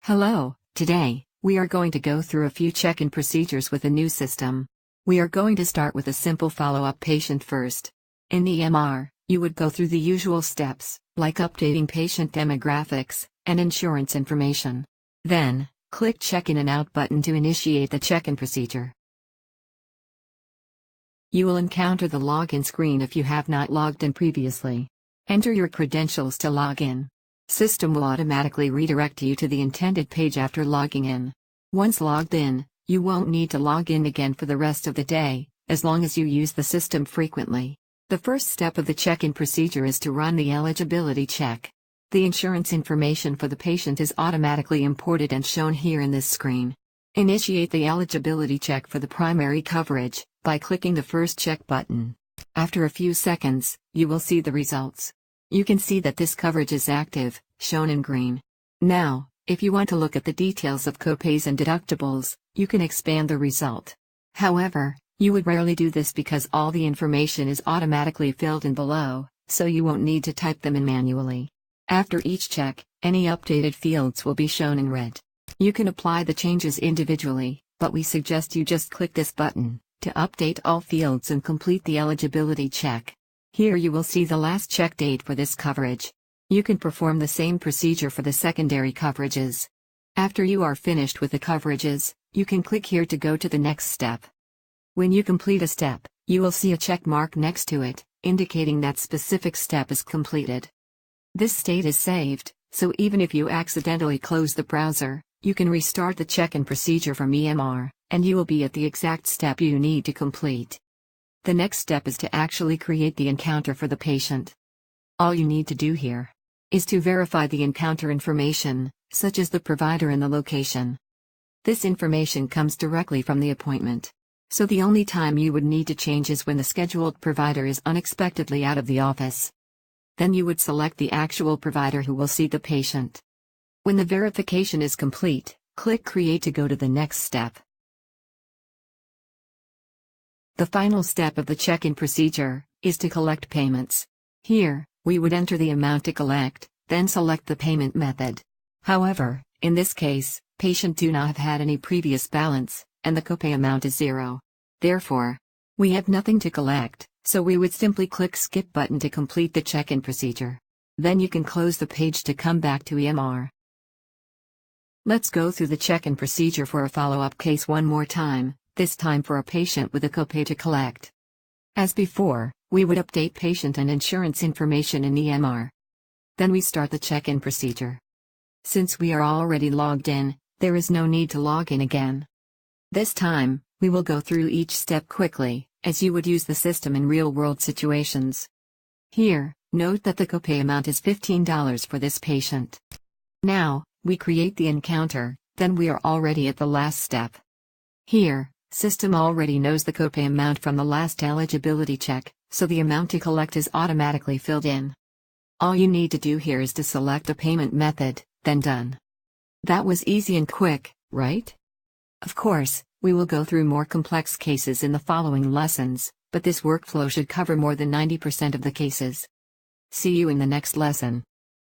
Hello, today, we are going to go through a few check-in procedures with the new system. We are going to start with a simple follow-up patient first. In the EMR, you would go through the usual steps, like updating patient demographics and insurance information. Then, click Check-in and Out button to initiate the check-in procedure. You will encounter the login screen if you have not logged in previously. Enter your credentials to log in. System will automatically redirect you to the intended page after logging in. Once logged in, you won't need to log in again for the rest of the day, as long as you use the system frequently. The first step of the check-in procedure is to run the eligibility check. The insurance information for the patient is automatically imported and shown here in this screen. Initiate the eligibility check for the primary coverage by clicking the first check button. After a few seconds, you will see the results. You can see that this coverage is active, shown in green. Now, if you want to look at the details of copays and deductibles, you can expand the result. However, you would rarely do this because all the information is automatically filled in below, so you won't need to type them in manually. After each check, any updated fields will be shown in red. You can apply the changes individually, but we suggest you just click this button to update all fields and complete the eligibility check. Here you will see the last check date for this coverage. You can perform the same procedure for the secondary coverages. After you are finished with the coverages, you can click here to go to the next step. When you complete a step, you will see a check mark next to it, indicating that specific step is completed. This state is saved, so even if you accidentally close the browser, you can restart the check-in procedure from EMR, and you will be at the exact step you need to complete. The next step is to actually create the encounter for the patient. All you need to do here is to verify the encounter information, such as the provider and the location. This information comes directly from the appointment, so the only time you would need to change is when the scheduled provider is unexpectedly out of the office. Then you would select the actual provider who will see the patient. When the verification is complete, click Create to go to the next step. The final step of the check-in procedure is to collect payments. Here, we would enter the amount to collect, then select the payment method. However, in this case, patient do not have had any previous balance, and the copay amount is 0. Therefore, we have nothing to collect, so we would simply click Skip button to complete the check-in procedure. Then you can close the page to come back to EMR. Let's go through the check-in procedure for a follow-up case one more time, this time for a patient with a copay to collect. As before, we would update patient and insurance information in EMR. Then we start the check-in procedure. Since we are already logged in, there is no need to log in again. This time, we will go through each step quickly, as you would use the system in real-world situations. Here, note that the copay amount is $15 for this patient. Now, we create the encounter, then we are already at the last step. Here, system already knows the copay amount from the last eligibility check, so the amount to collect is automatically filled in. All you need to do here is to select a payment method, then done. That was easy and quick, right? Of course, we will go through more complex cases in the following lessons, but this workflow should cover more than 90% of the cases. See you in the next lesson.